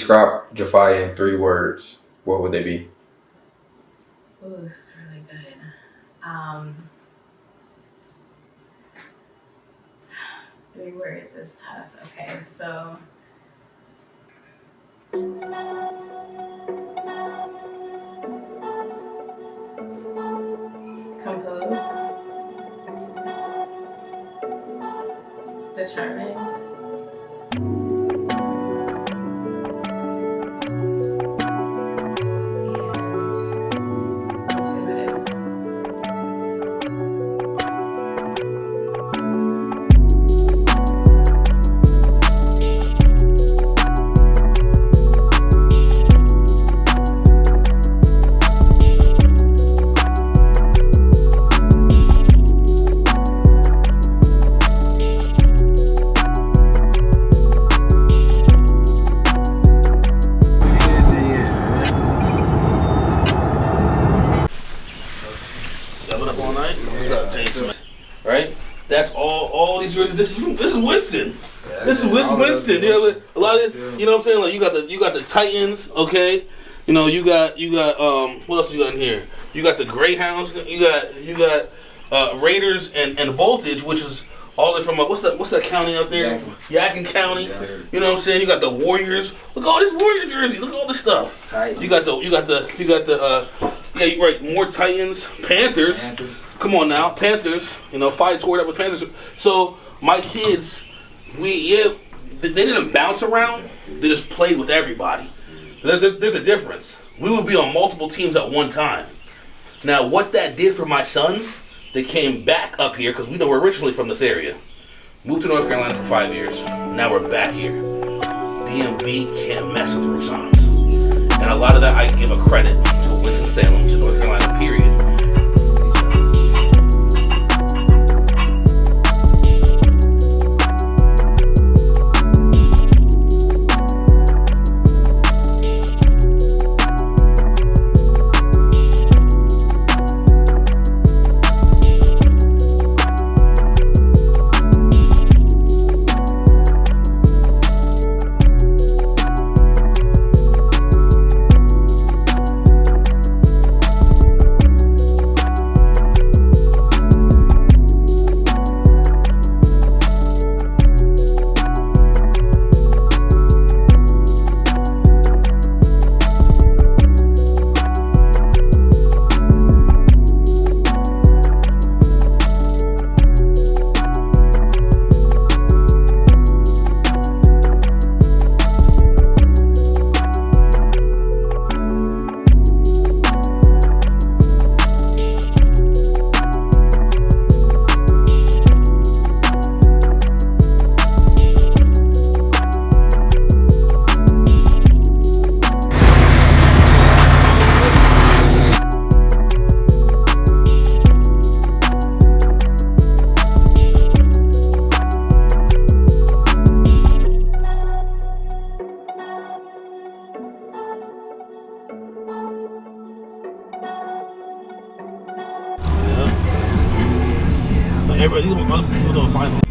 describe Japhya in 3 words, what would they be? Ooh, this is really good. 3 words is tough. Okay, so composed, determined, and intuitive. That's all these jerseys. This is Winston. This is Winston. You know, a lot of this, you know what I'm saying? Like you got the Titans, okay? You know, you got what else you got in here? You got the Greyhounds, you got Raiders and Voltage, which is all the from what's that county out there? Yakin County. You know what I'm saying? You got the Warriors. Look at all this Warrior jerseys. Look at all this stuff. Titans. You got the yeah, you're right, more Titans, Panthers. Come on now, Panthers. You know, fight toward up with Panthers. So my kids, they didn't bounce around. They just played with everybody. There's a difference. We would be on multiple teams at one time. Now, what that did for my sons, they came back up here because we know we're originally from this area. Moved to North Carolina for 5 years. Now we're back here. DMV can't mess with Rousons. And a lot of that I give a credit to Winston-Salem, to North Carolina, period.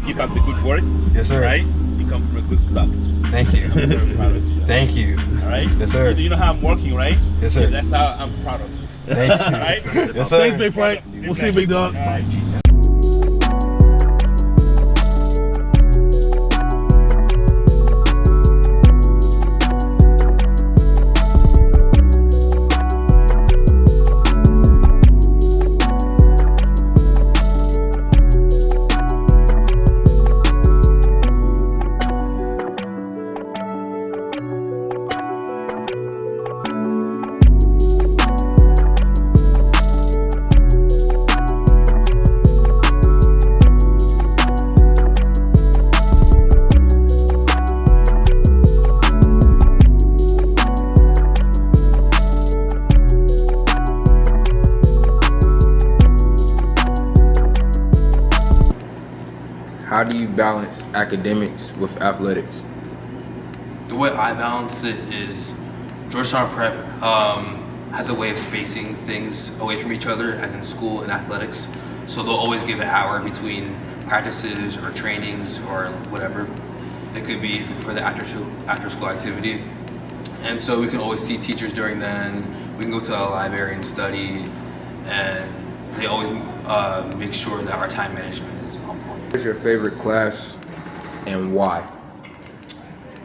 Keep up the good work. Yes, sir. Right? You come from a good stock. Thank you. I'm very proud of you. Thank you. All right? Yes, sir. You know how I'm working, right? Yes, sir. Yeah, that's how I'm proud of you. Thank you. All right? Yes, sir. Thanks, Big Frank. We'll see you, big dog. All right. How do you balance academics with athletics? The way I balance it is Georgetown Prep has a way of spacing things away from each other, as in school and athletics. So they'll always give an hour between practices or trainings or whatever. It could be for the after school activity. And so we can always see teachers during then. We can go to the library and study, and they always make sure that our time management is on point. What's your favorite class and why?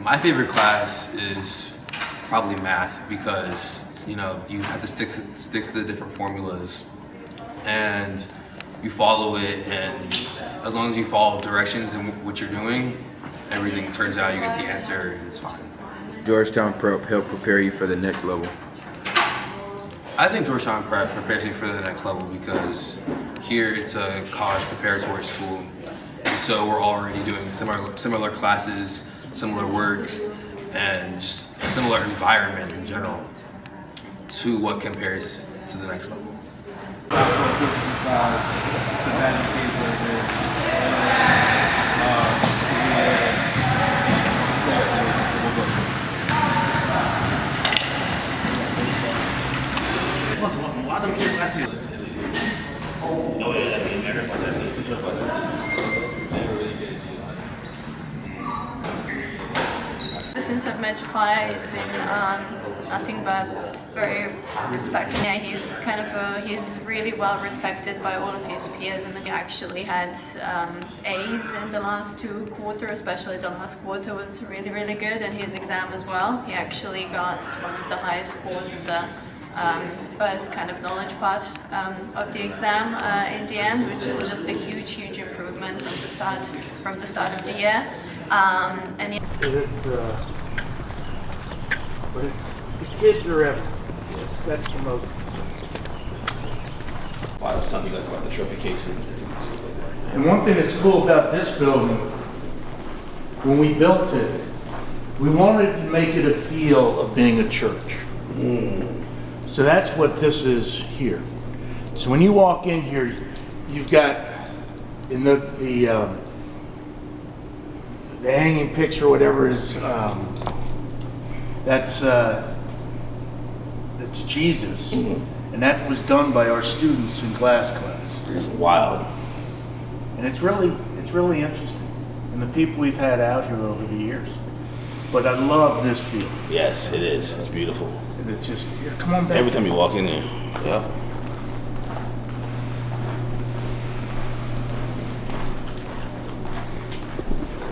My favorite class is probably math because you have to stick to the different formulas, and you follow it, and as long as you follow directions in what you're doing, everything turns out, you get the answer, and it's fine. Georgetown Prep help prepare you for the next level? I think Georgetown Prep prepares you for the next level because here it's a college preparatory school, and so we're already doing similar classes, similar work, and just a similar environment in general to what compares to the next level. Why them kids I see? Oh yeah, that game there. That's Ever since I've met Japhya, he's been nothing but very respected. Yeah, he's really well respected by all of his peers, and he actually had A's in the last 2 quarters, especially the last quarter was really, really good, and his exam as well. He actually got one of the highest scores in the first kind of knowledge part of the exam in the end, which is just a huge improvement from the start of the year. And yeah. But the kids are everything. Yes, that's the most. I was telling you guys about the trophy cases and different stuff like that. And one thing that's cool about this building, when we built it, we wanted to make it a feel of being a church. So that's what this is here. So when you walk in here, you've got in the hanging picture, whatever is that's Jesus, and that was done by our students in class. It's wild, and it's really interesting, and the people we've had out here over the years. But I love this field. Yes, it is. It's beautiful. And it's just, yeah, come on back. Every time you walk in there, yeah.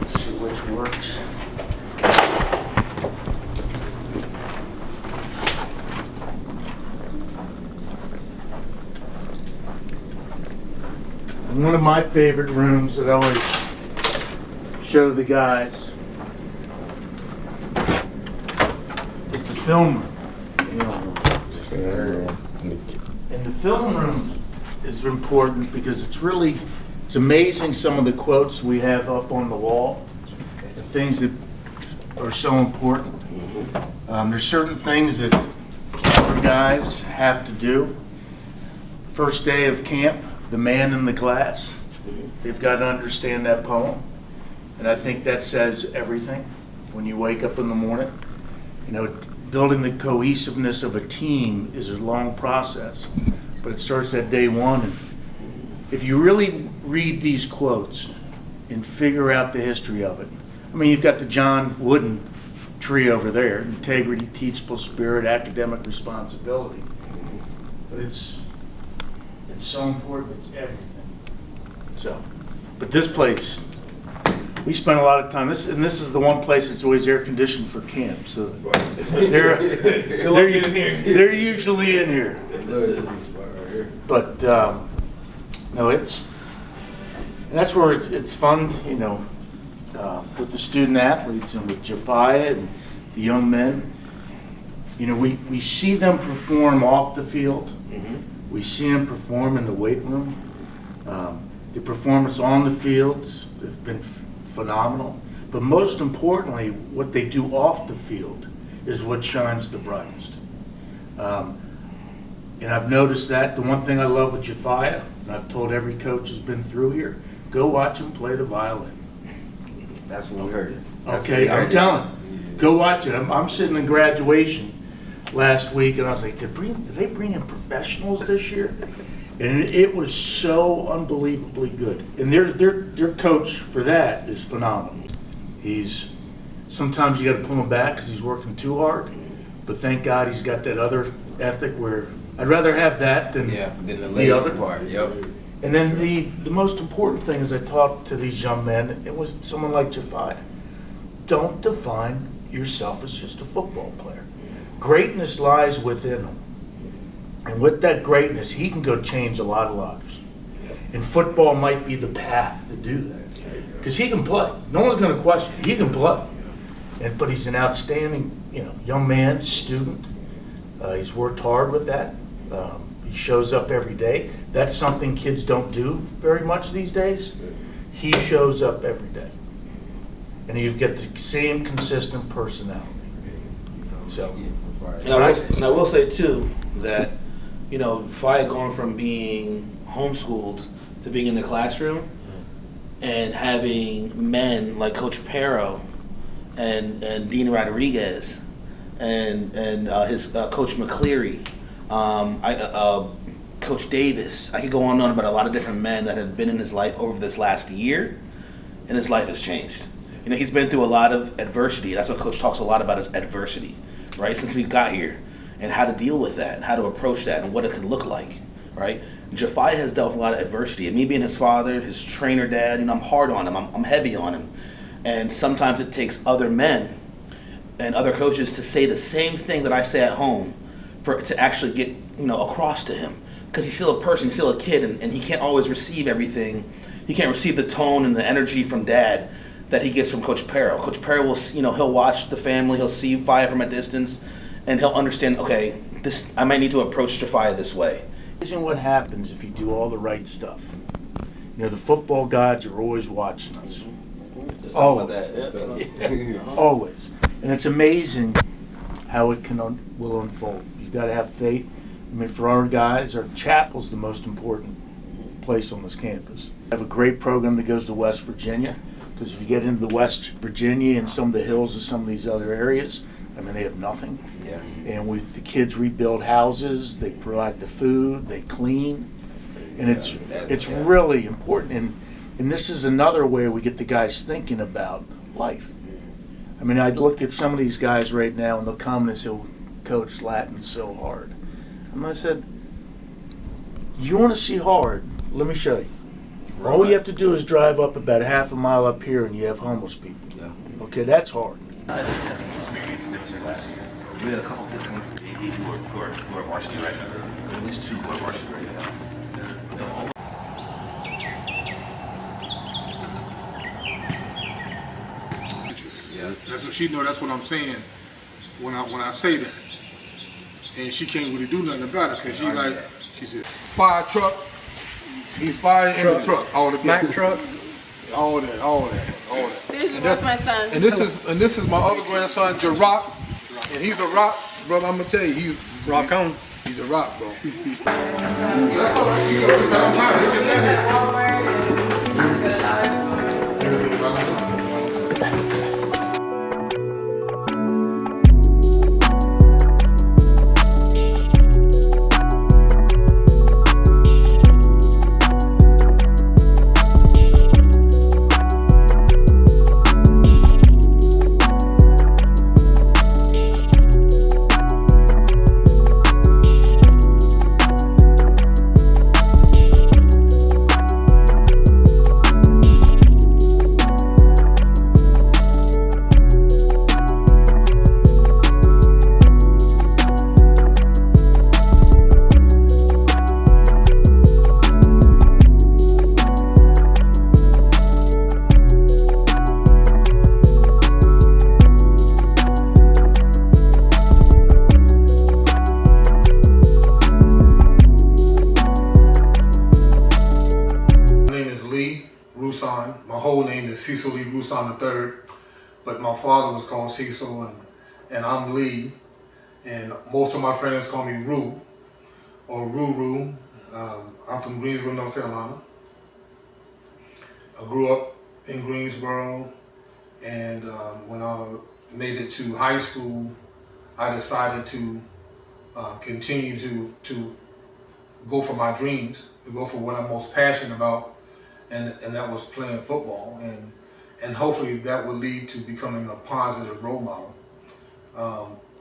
Let's see which works. One of my favorite rooms that I always show the guys is the film room. And the film room is important because it's amazing some of the quotes we have up on the wall, the things that are so important. There's certain things that our guys have to do. First day of camp, the man in the glass, they've got to understand that poem. And I think that says everything when you wake up in the morning. Building the cohesiveness of a team is a long process, but it starts at day one. And if you really read these quotes and figure out the history of it, you've got the John Wooden tree over there: integrity, teachable spirit, academic responsibility. But it's so important. It's everything. So, but this place, we spent a lot of time. This is the one place that's always air conditioned for camp. So they're usually in here. But no, that's where it's fun. With the student athletes and with Japhya and the young men. We see them perform off the field. We see them perform in the weight room. The performance on the fields have been phenomenal. But most importantly, what they do off the field is what shines the brightest. And I've noticed that. The one thing I love with Japhya, and I've told every coach who's been through here, go watch him play the violin. That's what we heard. Okay, I'm telling you, go watch it. I'm sitting in graduation last week, and I was like, did they bring in professionals this year? And it was so unbelievably good. And their coach for that is phenomenal. Sometimes you got to pull him back because he's working too hard, but thank God he's got that other ethic where I'd rather have that than Then the the lazy other part. Yep. And then the most important thing as I talk to these young men, it was someone like Japhya. Don't define yourself as just a football player. Greatness lies within him. And with that greatness, he can go change a lot of lives. And football might be the path to do that. Because he can play. No one's going to question it. He can play. But he's an outstanding, young man, student. He's worked hard with that. He shows up every day. That's something kids don't do very much these days. He shows up every day. And you get the same consistent personality. So, And I will say too that, Fi going from being homeschooled to being in the classroom and having men like Coach Pero and Dean Rodriguez and his Coach McCleary, Coach Davis. I could go on and on about a lot of different men that have been in his life over this last year, and his life has changed. He's been through a lot of adversity. That's what Coach talks a lot about is adversity, right? Since we got here, and how to deal with that, and how to approach that, and what it could look like, right? Japhya has dealt with a lot of adversity, and me being his father, his trainer dad, I'm hard on him. I'm heavy on him, and sometimes it takes other men and other coaches to say the same thing that I say at home for it to actually get across to him, because he's still a person, he's still a kid, and he can't always receive everything. He can't receive the tone and the energy from dad that he gets from Coach Pero. Coach Pero will, he'll watch the family, he'll see Japhya from a distance, and he'll understand, okay, I might need to approach Japhya this way. Imagine what happens if you do all the right stuff. The football gods are always watching us. Always. And it's amazing how it will unfold. You've got to have faith. For our guys, our chapel's the most important place on this campus. We have a great program that goes to West Virginia, because if you get into the West Virginia and some of the hills of some of these other areas, they have nothing. Yeah. And the kids rebuild houses, they provide the food, they clean, and it's really important. And this is another way we get the guys thinking about life. I look at some of these guys right now, and they'll come and say, Coach, Latin's so hard. And I said, you want to see hard? Let me show you. Right. All you have to do is drive up about half a mile up here, and you have homeless people. Yeah. Okay, that's hard. I think that's an experience difference last year. We had a couple kids from AD who are varsity right now. At least two who are varsity right now. Yeah. That's what she know. That's what I'm saying when I say that. And she can't really do nothing about it because she said, fire truck. He's fire in the truck. All the Mack truck. All that. This is my son. And this is my other grandson, Jarock. And he's a rock, brother. I'm gonna tell you, he's rock on. He's a rock, bro. That's all right. You got on time. They just Rouson. My whole name is Cecil Lee Rouson III, but my father was called Cecil, and I'm Lee, and most of my friends call me Roo, or Roo. I'm from Greensboro, North Carolina. I grew up in Greensboro, and when I made it to high school, I decided to continue to go for my dreams, to go for what I'm most passionate about, and that was playing football, and hopefully that would lead to becoming a positive role model.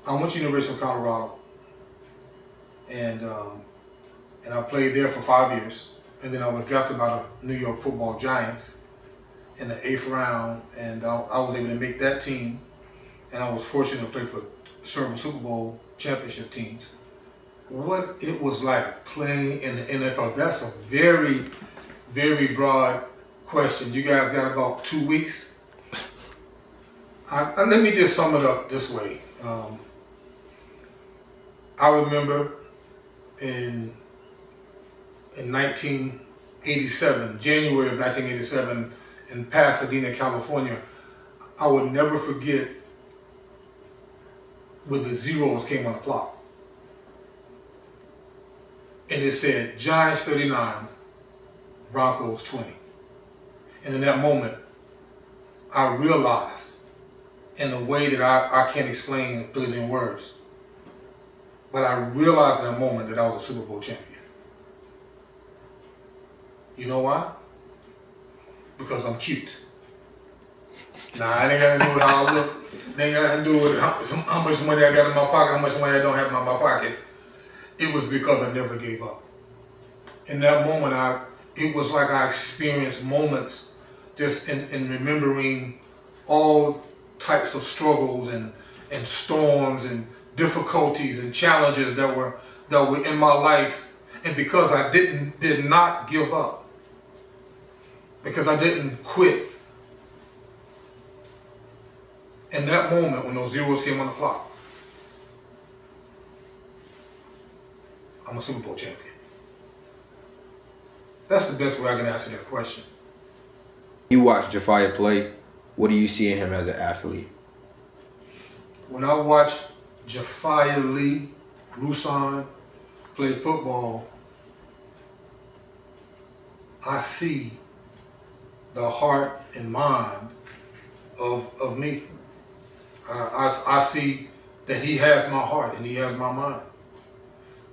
I went to University of Colorado, and I played there for 5 years, and then I was drafted by the New York Football Giants in the 8th round, and I was able to make that team, and I was fortunate to play for several Super Bowl championship teams. What it was like playing in the NFL, that's a very, very broad question. You guys got about 2 weeks. Let me just sum it up this way. I remember in 1987, January of 1987, in Pasadena, California, I would never forget when the zeros came on the clock. And it said, Giants 39, Broncos 20. And in that moment, I realized in a way that I can't explain and put it in words, but I realized in that moment that I was a Super Bowl champion. You know why? Because I'm cute. Nah, I ain't got to do with how I look. It ain't got to do with how much money I got in my pocket, how much money I don't have in my pocket. It was because I never gave up. In that moment, it was like I experienced moments just in remembering all types of struggles and storms and difficulties and challenges that were in my life, and because I did not give up, because I didn't quit. In that moment, when those zeros came on the clock, I'm a Super Bowl champion. That's the best way I can answer that question. You watch Japhya play. What do you see in him as an athlete? When I watch Japhya Rouson play football, I see the heart and mind of me. I see that he has my heart and he has my mind.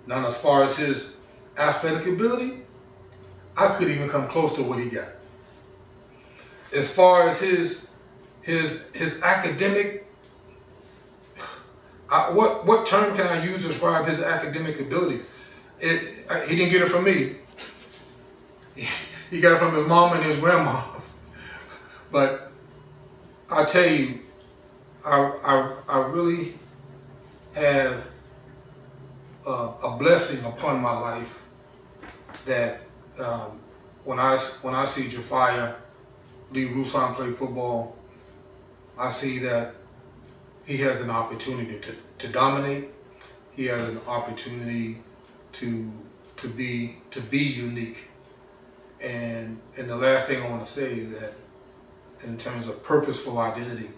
Now, as far as his athletic ability, I couldn't even come close to what he got. As far as his academic, what term can I use to describe his academic abilities? He didn't get it from me. He got it from his mom and his grandma's. But I tell you, I really have a blessing upon my life that when I see Japhya Rouson play football, I see that he has an opportunity to dominate. He has an opportunity to be unique. And the last thing I want to say is that in terms of purposeful identity,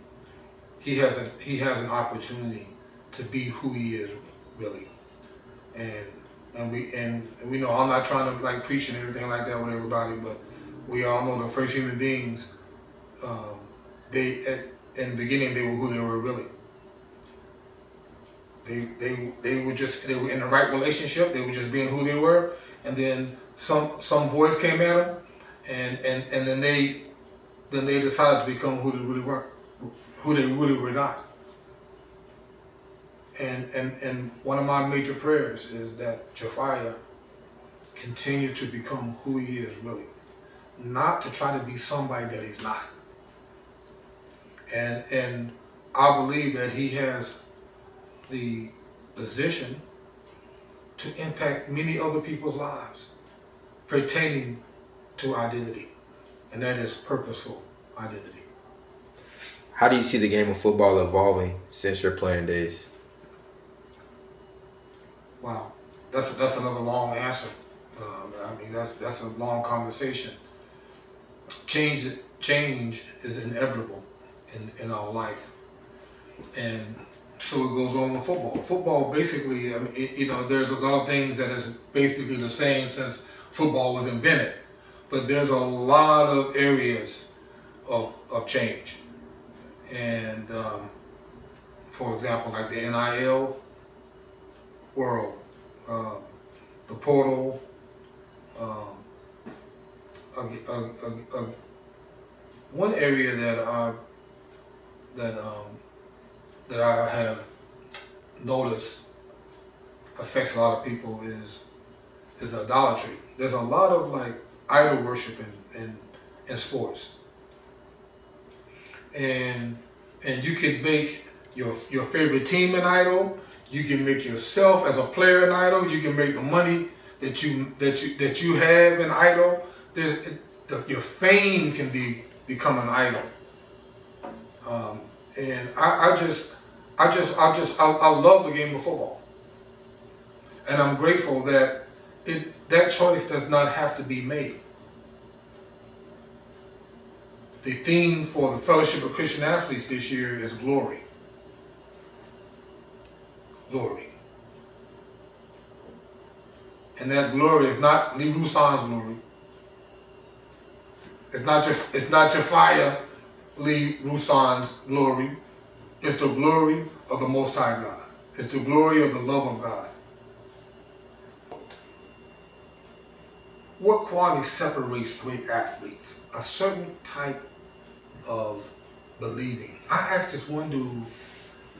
he has an opportunity to be who he is really. And we know I'm not trying to like preach and everything like that with everybody, but we all know the first human beings, in the beginning they were who they were really. They were in the right relationship. They were just being who they were, and then some voice came at them, and then they decided to become who they really weren't, who they really were not. And one of my major prayers is that Japhya continues to become who he is really, not to try to be somebody that he's not. And I believe that he has the position to impact many other people's lives pertaining to identity, and that is purposeful identity. How do you see the game of football evolving since your playing days? Wow, that's another long answer. That's a long conversation. Change is inevitable in our life, and so it goes on with football. Football basically, there's a lot of things that is basically the same since football was invented, but there's a lot of areas of change. And for example, like the NIL world, the portal, one area that I have notice affects a lot of people is idolatry. There's a lot of like idol worship in sports, and you can make your favorite team an idol. You can make yourself as a player an idol. You can make the money that you have an idol. Your fame can become an idol. And I love the game of football, and I'm grateful that that choice does not have to be made. The theme for the Fellowship of Christian Athletes this year is glory. Glory. And that glory is not Lee Rouson's glory. It's not Japhya Lee Rouson's glory. It's the glory of the Most High God. It's the glory of the love of God. What quality separates great athletes? A certain type of believing. I asked this one dude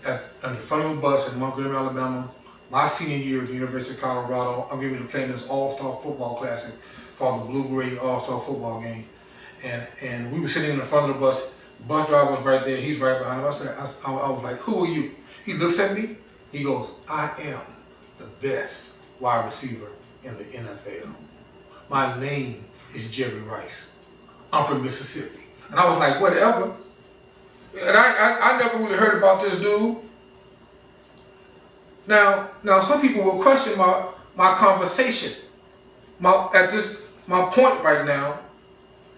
on the front of a bus in Montgomery, Alabama, my senior year at the University of Colorado. I'm getting to play in this All-Star Football Classic for the Blue-Gray All-Star Football game. And we were sitting in the front of the bus. The bus driver was right there. He's right behind us. I was like, who are you? He looks at me. He goes, I am the best wide receiver in the NFL. My name is Jerry Rice. I'm from Mississippi. And I was like, whatever. And I never really heard about this dude. Now some people will question my conversation, my point right now,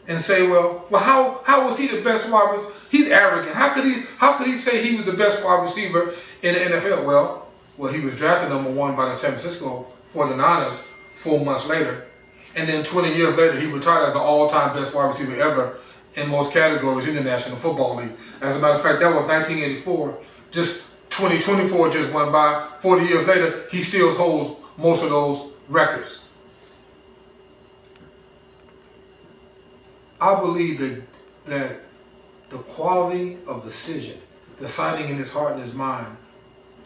and say, well, how was he the best wide receiver? He's arrogant. How could he say he was the best wide receiver in the NFL? Well, he was drafted #1 by the San Francisco 49ers 4 months later. And then 20 years later, he retired as the all-time best wide receiver ever in most categories in the National Football League. As a matter of fact, that was 1984. Just 2024 just went by. 40 years later, he still holds most of those records. I believe that the quality of decision, deciding in his heart and his mind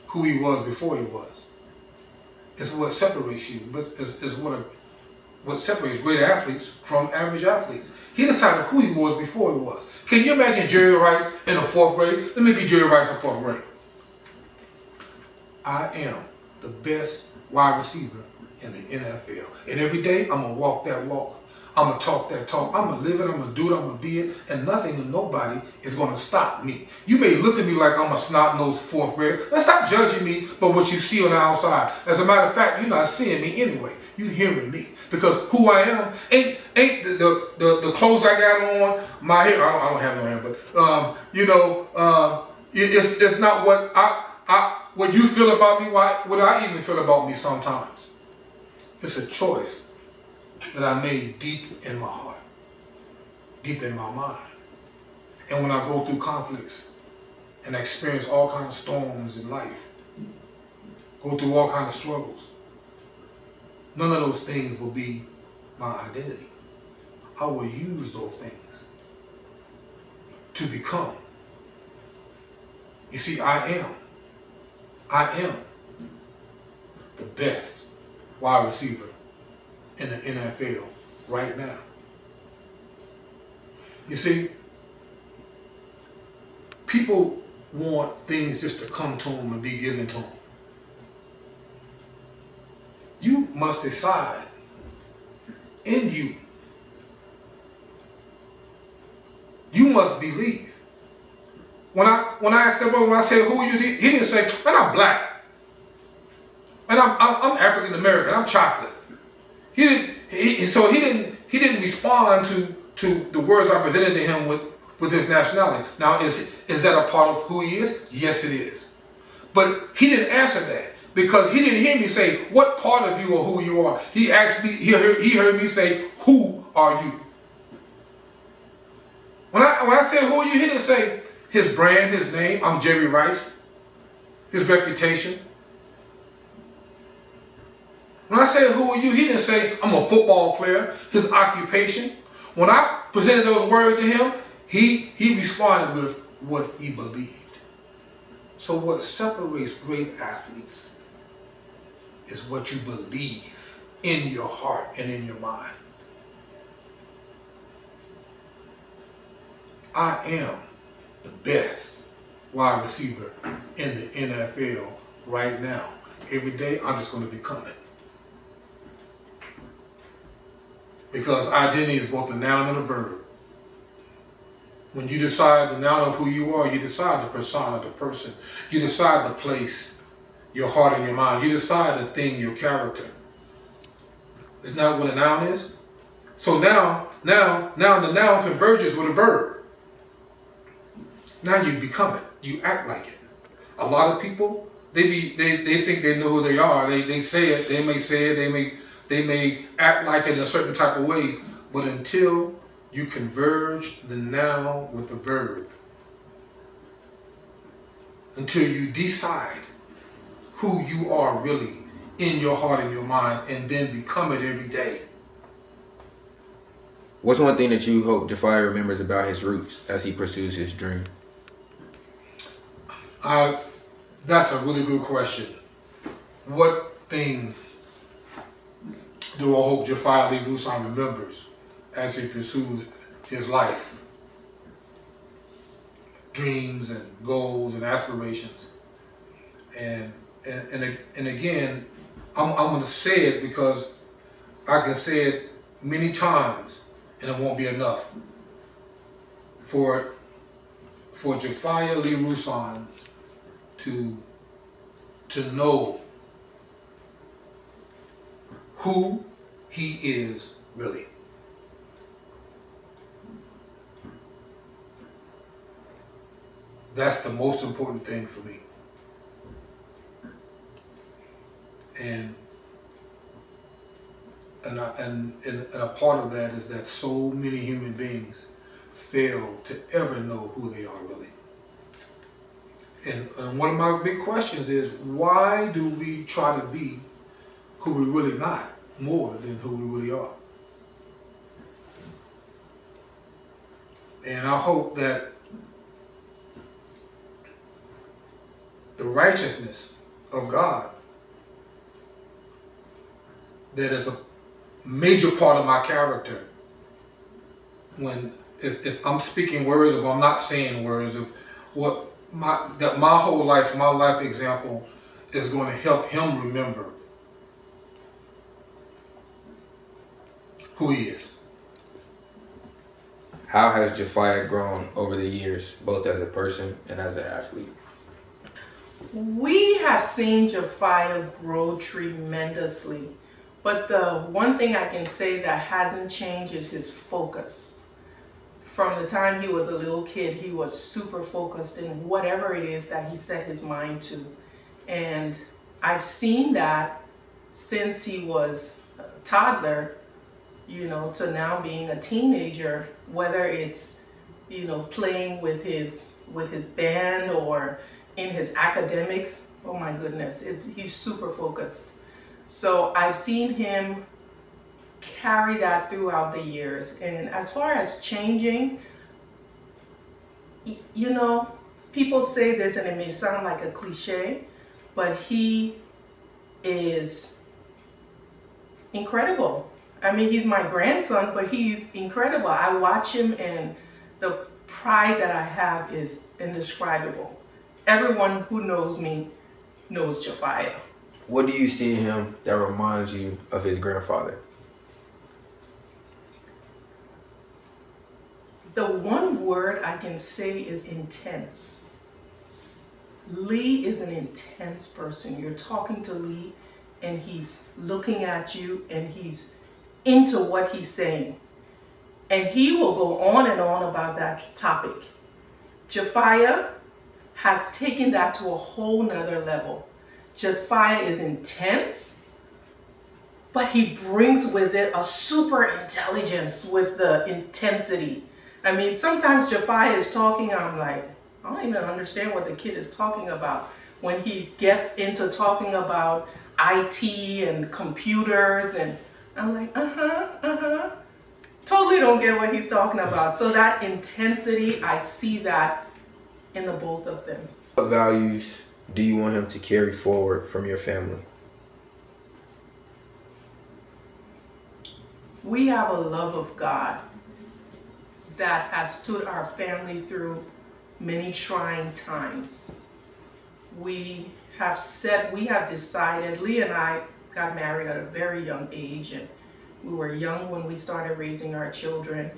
who he was before he was, is what separates you. Is what separates great athletes from average athletes. He decided who he was before he was. Can you imagine Jerry Rice in the 4th grade? Let me be Jerry Rice in 4th grade. I am the best wide receiver in the NFL. And every day, I'm going to walk that walk. I'm going to talk that talk. I'm going to live it. I'm going to do it. I'm going to be it. And nothing and nobody is going to stop me. You may look at me like I'm a snot-nosed 4th grader. Let's stop judging me by what you see on the outside. As a matter of fact, you're not seeing me anyway. You're hearing me. Because who I am ain't the clothes I got on, my hair. I don't have no hair, but it's not what you feel about me, what I even feel about me sometimes. It's a choice that I made deep in my heart, deep in my mind. And when I go through conflicts and experience all kinds of storms in life, go through all kinds of struggles, none of those things will be my identity. I will use those things to become. You see, I am the best wide receiver in the NFL right now. You see, people want things just to come to them and be given to them. You must decide in you. You must believe. When I asked that brother, when I said, who are you? He didn't say, man, I'm black. And I'm African American, I'm chocolate. He didn't respond to the words I presented to him with his nationality. Now, is that a part of who he is? Yes, it is. But he didn't answer that because he didn't hear me say what part of you or who you are. He asked me. He heard me say, "Who are you?" When I said, "Who are you?" he didn't say his brand, his name. I'm Jerry Rice. His reputation. When I said, who are you? He didn't say, I'm a football player, his occupation. When I presented those words to him, he responded with what he believed. So what separates great athletes is what you believe in your heart and in your mind. I am the best wide receiver in the NFL right now. Every day, I'm just going to become it. Because identity is both a noun and a verb. When you decide the noun of who you are, you decide the persona, the person. You decide the place, your heart and your mind. You decide the thing, your character. Isn't that what a noun is? So now the noun converges with a verb. Now you become it. You act like it. A lot of people, they think they know who they are. They say it. They may say it. They may act like it in certain type of ways. But until you converge the noun with the verb, until you decide who you are really in your heart and your mind, and then become it every day. What's one thing that you hope Japhya remembers about his roots as he pursues his dream? That's a really good question. What thing do I hope Japhya Rouson remembers as he pursues his life? Dreams and goals and aspirations. And again, I'm going to say it because I can say it many times and it won't be enough. For Japhya Rouson to know who he is really. That's the most important thing for me. And a part of that is that so many human beings fail to ever know who they are really. And one of my big questions is, why do we try to be who we're really not more than who we really are? And I hope that the righteousness of God, that is a major part of my character, if I'm speaking words, if I'm not saying words, of what my whole life, my life example is going to help him remember who he is. How has Japhya grown over the years, both as a person and as an athlete? We have seen Japhya grow tremendously, but the one thing I can say that hasn't changed is his focus. From the time he was a little kid, he was super focused in whatever it is that he set his mind to. And I've seen that since he was a toddler, to now being a teenager, whether it's, playing with his band or in his academics. Oh my goodness, he's super focused. So I've seen him carry that throughout the years. And as far as changing, people say this and it may sound like a cliche, but he is incredible. I mean, he's my grandson, but he's incredible. I watch him and the pride that I have is indescribable. Everyone who knows me knows Japhya. What do you see in him that reminds you of his grandfather? The one word I can say is intense. Lee is an intense person. You're talking to Lee and he's looking at you and he's into what he's saying. And he will go on and on about that topic. Japhya has taken that to a whole nother level. Japhya is intense, but he brings with it a super intelligence with the intensity. I mean, sometimes Japhya is talking, I'm like, I don't even understand what the kid is talking about. When he gets into talking about IT and computers, and I'm like, totally don't get what he's talking about. So that intensity, I see that in the both of them. What values do you want him to carry forward from your family? We have a love of God that has stood our family through many trying times. We have decided, Lee and I got married at a very young age, and we were young when we started raising our children,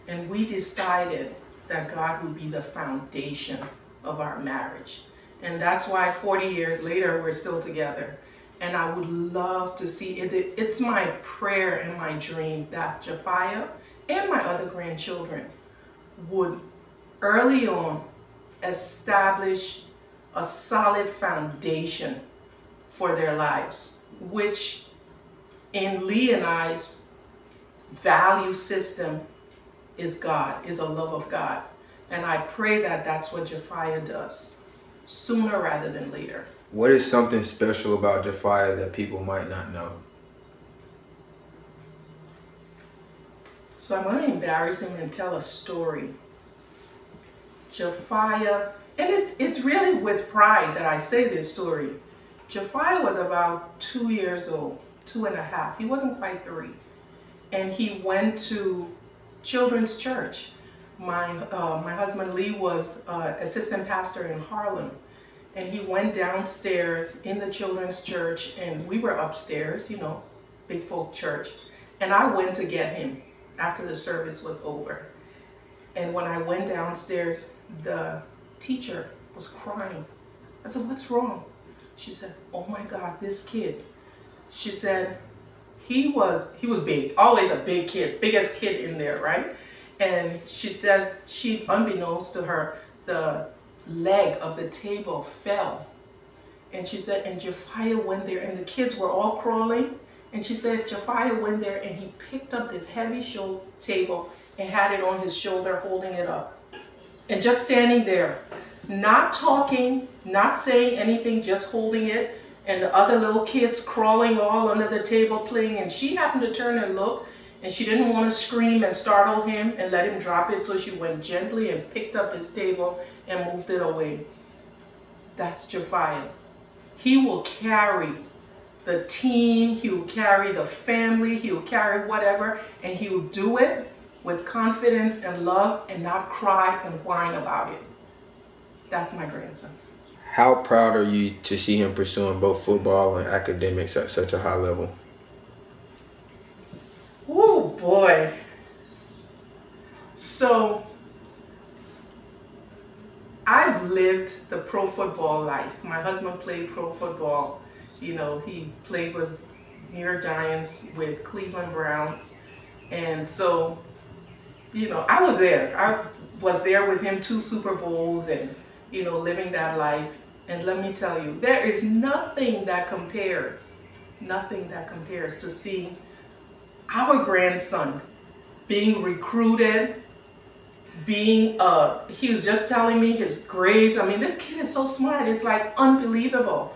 and we decided that God would be the foundation of our marriage. And that's why 40 years later, we're still together. And I would love to see it. It's my prayer and my dream that Japhya and my other grandchildren would early on establish a solid foundation for their lives, which in Lee and I's value system is God, is a love of God. And I pray that that's what Japhya does, sooner rather than later. What is something special about Japhya that people might not know? So I'm going to embarrass him and tell a story. Japhya, and it's really with pride that I say this story. Japhya was about 2 years old, 2.5. He wasn't quite 3. And he went to children's church. My husband Lee was assistant pastor in Harlem. And he went downstairs in the children's church, and we were upstairs, big folk church. And I went to get him after the service was over. And when I went downstairs, the teacher was crying. I said, "What's wrong?" She said, "Oh my God, this kid." She said, he was big, always a big kid, biggest kid in there, right? And she said, unbeknownst to her, the leg of the table fell. And she said, and Japhya went there, and the kids were all crawling. And she said, Japhya went there and he picked up this heavy table and had it on his shoulder, holding it up. And just standing there, not talking, not saying anything, just holding it. And the other little kids crawling all under the table playing. And she happened to turn and look, and she didn't want to scream and startle him and let him drop it. So she went gently and picked up his table and moved it away. That's Japhya. He will carry the team, he will carry the family, he will carry whatever, and he will do it with confidence and love and not cry and whine about it. That's my grandson. How proud are you to see him pursuing both football and academics at such a high level? Oh boy. So, I've lived the pro football life. My husband played pro football. He played with New York Giants, with Cleveland Browns. And so, I was there. I was there with him 2 Super Bowls and, living that life. And let me tell you, there is nothing that compares to seeing our grandson being recruited, he was just telling me his grades. I mean, this kid is so smart. It's like unbelievable.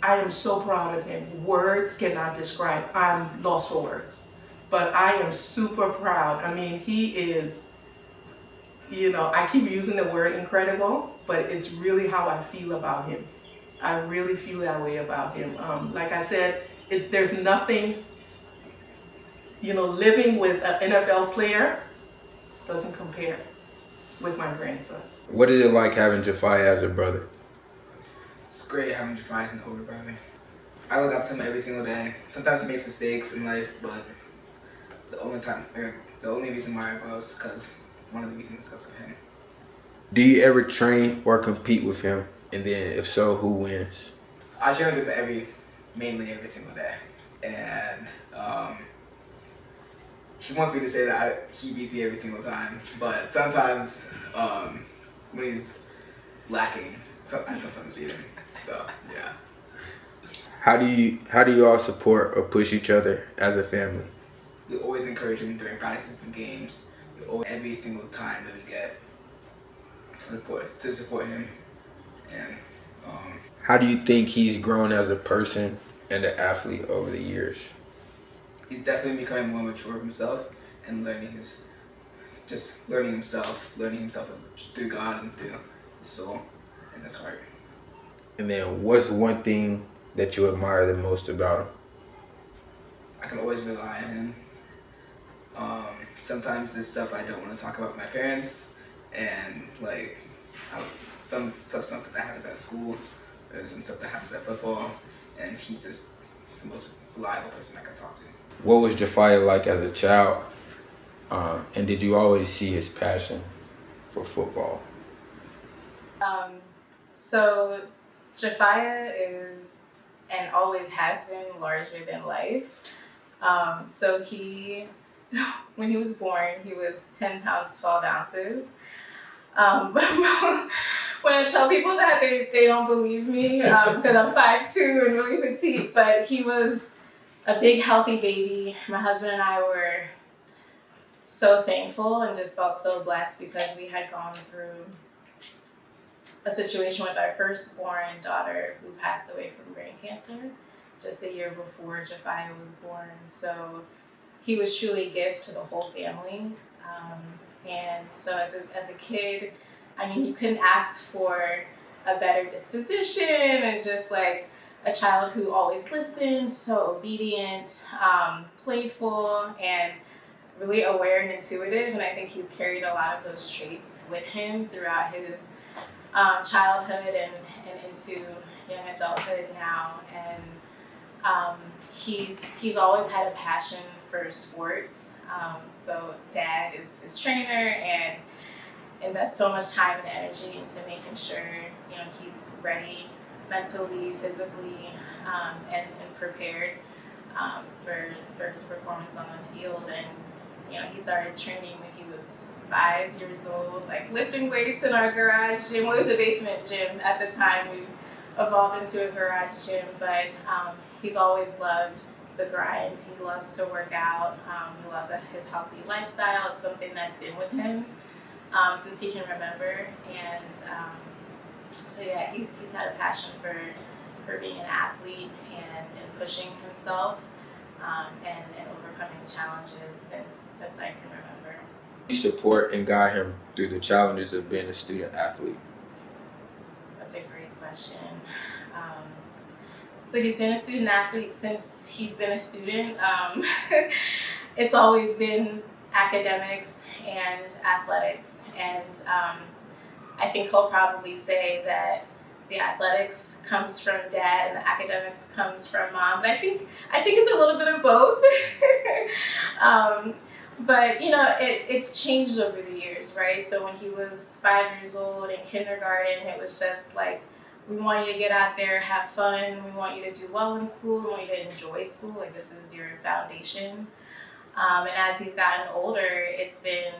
I am so proud of him. Words cannot describe. I'm lost for words. But I am super proud. I mean, he is, I keep using the word incredible, but it's really how I feel about him. I really feel that way about him. Like I said, there's nothing, living with an NFL player doesn't compare with my grandson. What is it like having Japhya as a brother? It's great having Japhya as an older brother. I look up to him every single day. Sometimes he makes mistakes in life, but the only reason why I go is because one of the reasons is because of him. Do you ever train or compete with him? And then, if so, who wins? I train with him mainly every single day. And he wants me to say that he beats me every single time. But sometimes when he's lacking, I sometimes beat him. So, yeah. How do you all support or push each other as a family? We always encourage him during practices and games. Every single time that we get to support him. And how do you think he's grown as a person and an athlete over the years? He's definitely becoming more mature of himself and learning himself through God and through his soul and his heart. And then what's one thing that you admire the most about him? I can always rely on him. Sometimes there's stuff I don't want to talk about with my parents, and like some stuff that happens at school, or some stuff that happens at football, and he's just the most reliable person I can talk to. What was Japhya like as a child? And did you always see his passion for football? So Japhya is and always has been larger than life. So he, when he was born, he was 10 pounds, 12 ounces. When I tell people that, they don't believe me because I'm 5'2" and really petite, but he was a big, healthy baby. My husband and I were so thankful and just felt so blessed because we had gone through a situation with our firstborn daughter who passed away from brain cancer just a year before Japhya was born. So he was truly a gift to the whole family. And so as a kid, I mean, you couldn't ask for a better disposition and just like a child who always listened, so obedient, playful, and really aware and intuitive. And I think he's carried a lot of those traits with him throughout his childhood and into young adulthood now. And he's always had a passion for sports. So dad is his trainer and invests so much time and energy into making sure he's ready mentally, physically, and prepared for his performance on the field. And he started training when he was 5 years old, like lifting weights in our garage gym. Well, it was a basement gym at the time. We evolved into a garage gym, but he's always loved the grind. He loves to work out. He loves his healthy lifestyle. It's something that's been with him since he can remember. And so yeah, he's had a passion for being an athlete and pushing himself and overcoming challenges since I can remember. You support and guide him through the challenges of being a student athlete? That's a great question. So he's been a student athlete since he's been a student. It's always been academics and athletics, and I think he'll probably say that the athletics comes from dad and the academics comes from mom. But I think it's a little bit of both. But it's changed over the years, right? So when he was 5 years old in kindergarten, it was just like, we want you to get out there, have fun. We want you to do well in school. We want you to enjoy school. Like, this is your foundation. And as he's gotten older, it's been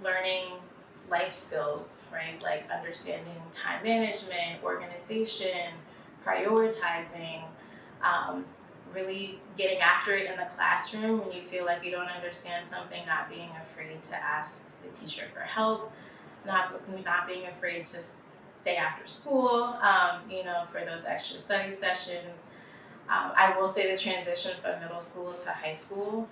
learning life skills, right? Like understanding time management, organization, prioritizing, really getting after it in the classroom when you feel like you don't understand something, not being afraid to ask the teacher for help, not being afraid to stay after school, for those extra study sessions. I will say the transition from middle school to high school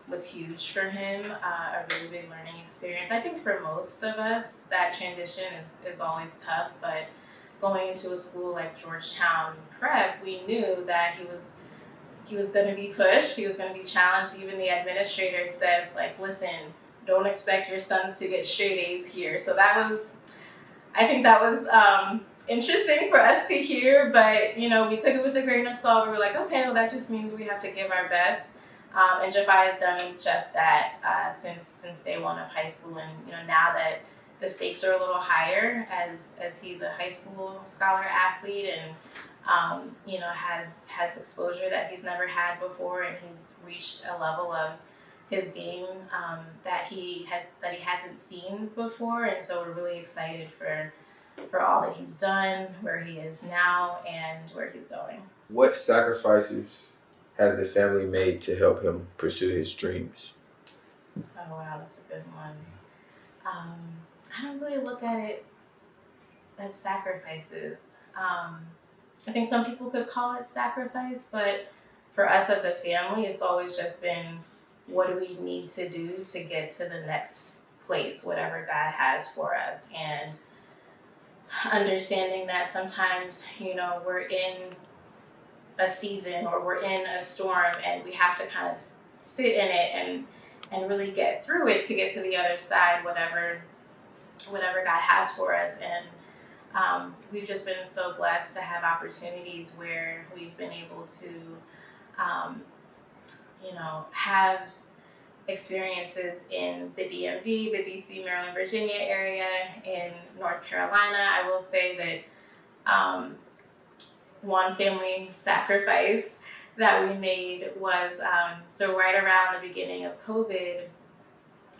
was huge for him, a really big learning experience. I think for most of us, that transition is always tough, but going into a school like Georgetown Prep, we knew that he was going to be pushed, he was going to be challenged. Even the administrator said, like, listen, don't expect your sons to get straight A's here. So I think that was interesting for us to hear, but we took it with a grain of salt. We were like, okay, well, that just means we have to give our best. And Japhya has done just that since day one of high school. And now that the stakes are a little higher, as he's a high school scholar athlete and has exposure that he's never had before, and he's reached a level of his game that he hasn't seen before. And so we're really excited for all that he's done, where he is now, and where he's going. What sacrifices has the family made to help him pursue his dreams? Oh wow, that's a good one. I don't really look at it as sacrifices. I think some people could call it sacrifice, but for us as a family, it's always just been, what do we need to do to get to the next place, whatever God has for us. And understanding that sometimes, we're in a season or we're in a storm and we have to kind of sit in it and really get through it to get to the other side, whatever God has for us. And we've just been so blessed to have opportunities where we've been able to, have experiences in the DMV, the DC, Maryland, Virginia area, in North Carolina. I will say that one family sacrifice that we made was, so right around the beginning of COVID,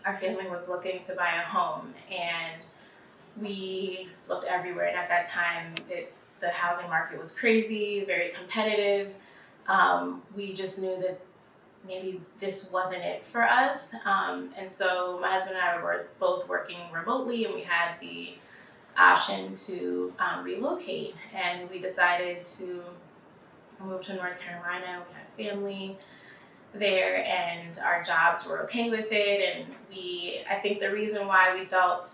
our family was looking to buy a home, and we looked everywhere. And at that time, the housing market was crazy, very competitive. We just knew that maybe this wasn't it for us. And so my husband and I were both working remotely, and we had the option to relocate. And we decided to move to North Carolina. We had family there, and our jobs were okay with it. And I think the reason why we felt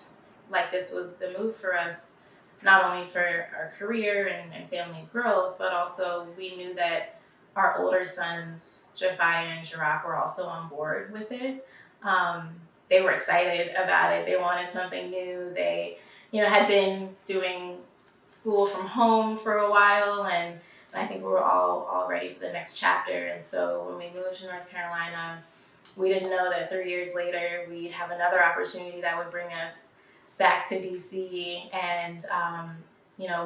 like this was the move for us, not only for our career and family growth, but also we knew that our older sons, Japhya and Jirach, were also on board with it. They were excited about it. They wanted something new. They, had been doing school from home for a while, and I think we were all ready for the next chapter. And so when we moved to North Carolina, we didn't know that 3 years later we'd have another opportunity that would bring us back to DC. And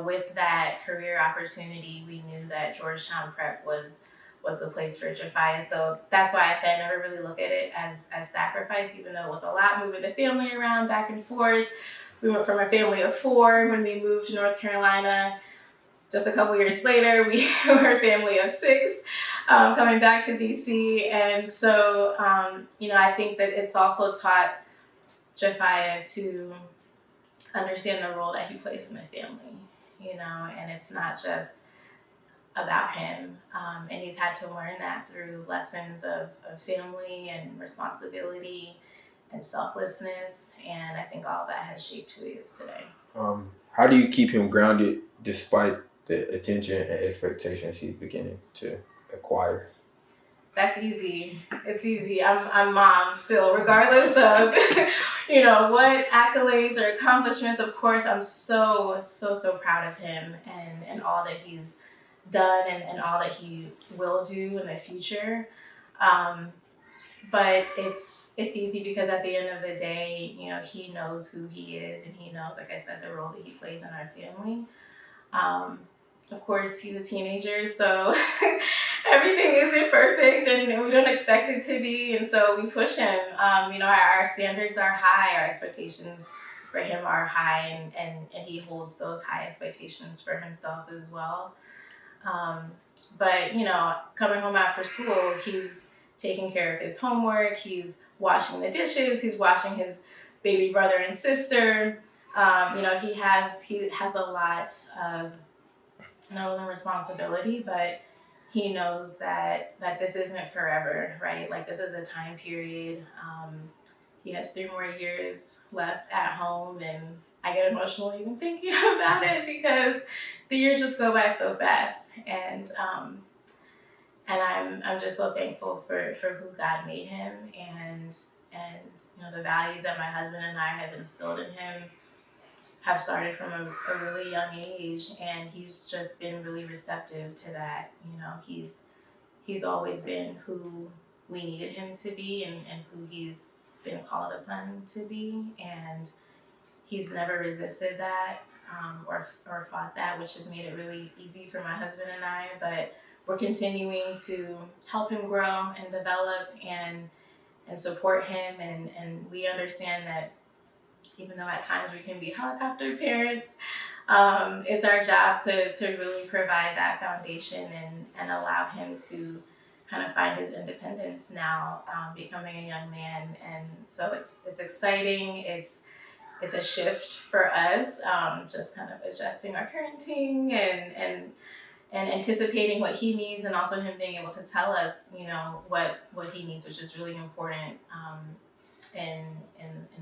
with that career opportunity, we knew that Georgetown Prep was the place for Japhya. So that's why I say I never really look at it as sacrifice, even though it was a lot moving the family around back and forth. We went from a family of 4 when we moved to North Carolina. Just a couple years later, we were a family of 6 coming back to DC. And so, I think that it's also taught Japhya to understand the role that he plays in the family, and it's not just about him. And he's had to learn that through lessons of family and responsibility and selflessness. And I think all of that has shaped who he is today. How do you keep him grounded despite the attention and expectations he's beginning to acquire? That's easy. It's easy. I'm mom still, regardless of, what accolades or accomplishments. Of course, I'm so proud of him and all that he's done and all that he will do in the future. But it's easy because at the end of the day, he knows who he is, and he knows, like I said, the role that he plays in our family. Of course, he's a teenager, so everything isn't perfect, and we don't expect it to be, and so we push him. Our standards are high, our expectations for him are high, and he holds those high expectations for himself as well. But coming home after school, he's taking care of his homework, he's washing the dishes, he's washing his baby brother and sister. He has a lot of not only responsibility, but he knows that this isn't forever, right? Like, this is a time period. He has 3 more years left at home, and I get emotional even thinking about it because the years just go by so fast. And I'm just so thankful for who God made him, and the values that my husband and I have instilled in him have started from a really young age, and he's just been really receptive to that. He's always been who we needed him to be, and who he's been called upon to be, and he's never resisted that or fought that, which has made it really easy for my husband and I. But we're continuing to help him grow and develop and support him, and we understand that even though at times we can be helicopter parents, it's our job to really provide that foundation and allow him to kind of find his independence now, becoming a young man. And so it's exciting. It's a shift for us, just kind of adjusting our parenting and anticipating what he needs, and also him being able to tell us, what he needs, which is really important in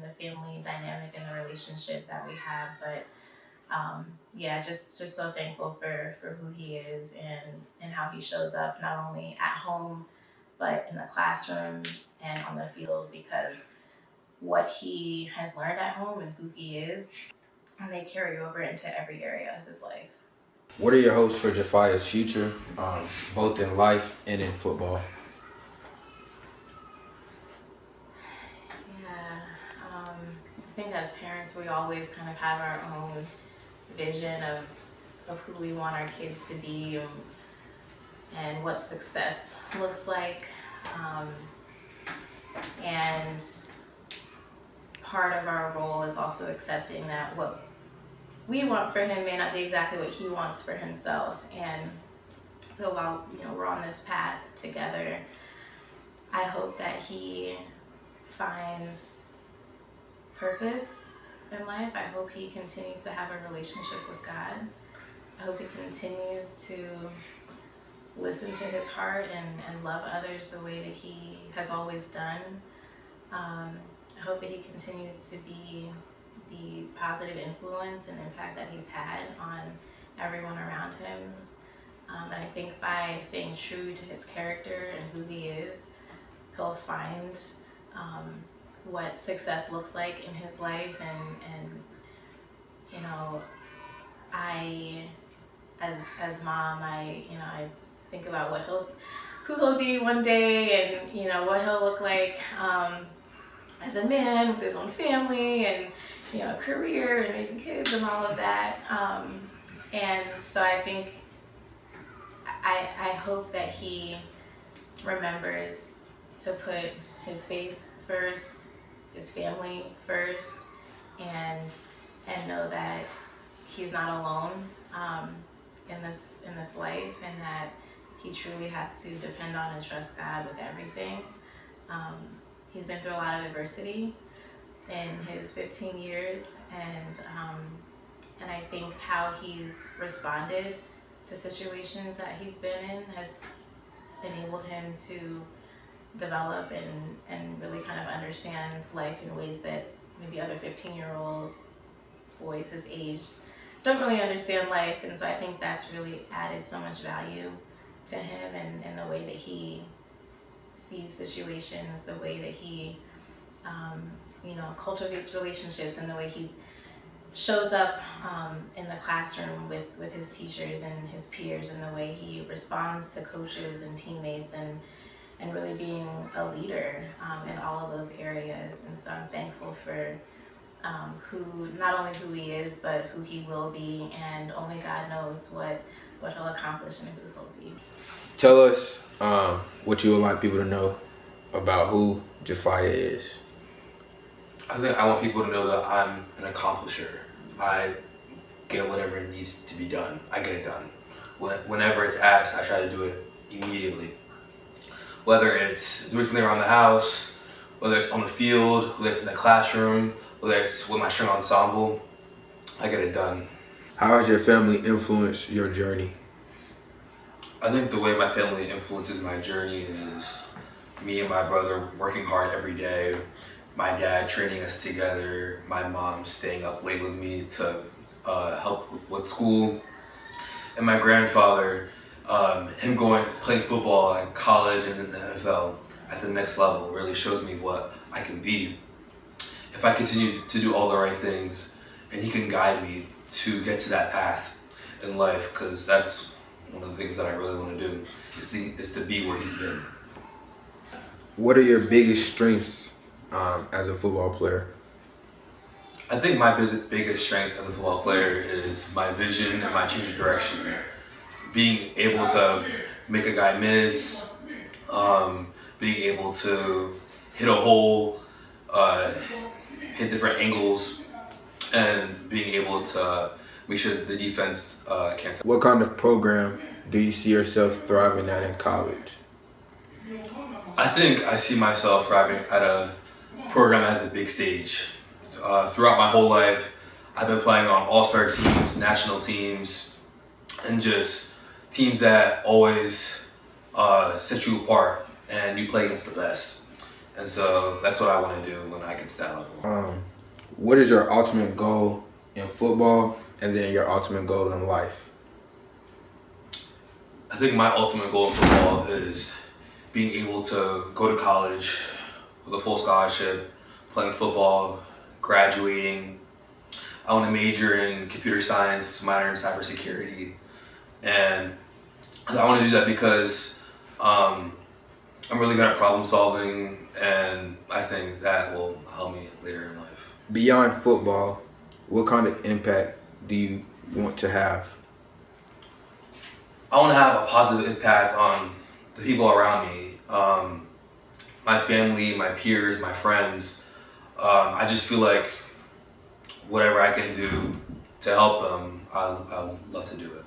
the family dynamic and the relationship that we have. But yeah, just so thankful for who he is and how he shows up not only at home, but in the classroom and on the field, because what he has learned at home and who he is, and they carry over into every area of his life. What are your hopes for Japhya's future, both in life and in football? Yeah, I think as parents, we always kind of have our own vision of who we want our kids to be and what success looks like. And part of our role is also accepting that what we want for him may not be exactly what he wants for himself. And so while we're on this path together, I hope that he finds purpose in life. I hope he continues to have a relationship with God. I hope he continues to listen to his heart and love others the way that he has always done. I hope that he continues to be the positive influence and impact that he's had on everyone around him. And I think by staying true to his character and who he is, he'll find what success looks like in his life. And I, as mom, I think about who he'll be one day, and what he'll look like as a man with his own family and career and raising kids and all of that. And so I think I hope that he remembers to put his faith first, his family first, and know that he's not alone in this life, and that he truly has to depend on and trust God with everything. He's been through a lot of adversity in his 15 years, and I think how he's responded to situations that he's been in has enabled him to develop and really kind of understand life in ways that maybe other 15-year-old boys his age don't really understand life. And so I think that's really added so much value to him, and the way that he sees situations, the way that he cultivates relationships, and the way he shows up in the classroom with his teachers and his peers, and the way he responds to coaches and teammates, and really being a leader in all of those areas. And so I'm thankful for not only who he is, but who he will be, and only God knows what he'll accomplish and who he'll be. Tell us what you would like people to know about who Japhya is. I think I want people to know that I'm an accomplisher. I get whatever needs to be done. I get it done. Whenever it's asked, I try to do it immediately. Whether it's doing something around the house, whether it's on the field, whether it's in the classroom, whether it's with my string ensemble, I get it done. How has your family influenced your journey? I think the way my family influences my journey is me and my brother working hard every day, my dad training us together, my mom staying up late with me to help with school, and my grandfather, him playing football in college and in the NFL at the next level really shows me what I can be if I continue to do all the right things, and he can guide me to get to that path in life, because that's one of the things that I really want to do is to be where he's been. What are your biggest strengths as a football player? I think my biggest strength as a football player is my vision and my change of direction. Being able to make a guy miss, being able to hit a hole, hit different angles, and being able to make sure the defense can't. What kind of program do you see yourself thriving at in college? I think I see myself thriving at a program that has a big stage. Throughout my whole life, I've been playing on all-star teams, national teams, and just teams that always set you apart and you play against the best. And so that's what I want to do when I get to that level. What is your ultimate goal in football and then your ultimate goal in life. I think my ultimate goal in football is being able to go to college with a full scholarship, playing football, graduating. I want to major in computer science, minor in cybersecurity, and I want to do that because I'm really good at problem solving, and I think that will help me later in life. Beyond football, what kind of impact do you want to have? I want to have a positive impact on the people around me, my family, my peers, my friends. I just feel like whatever I can do to help them, I'd love to do it.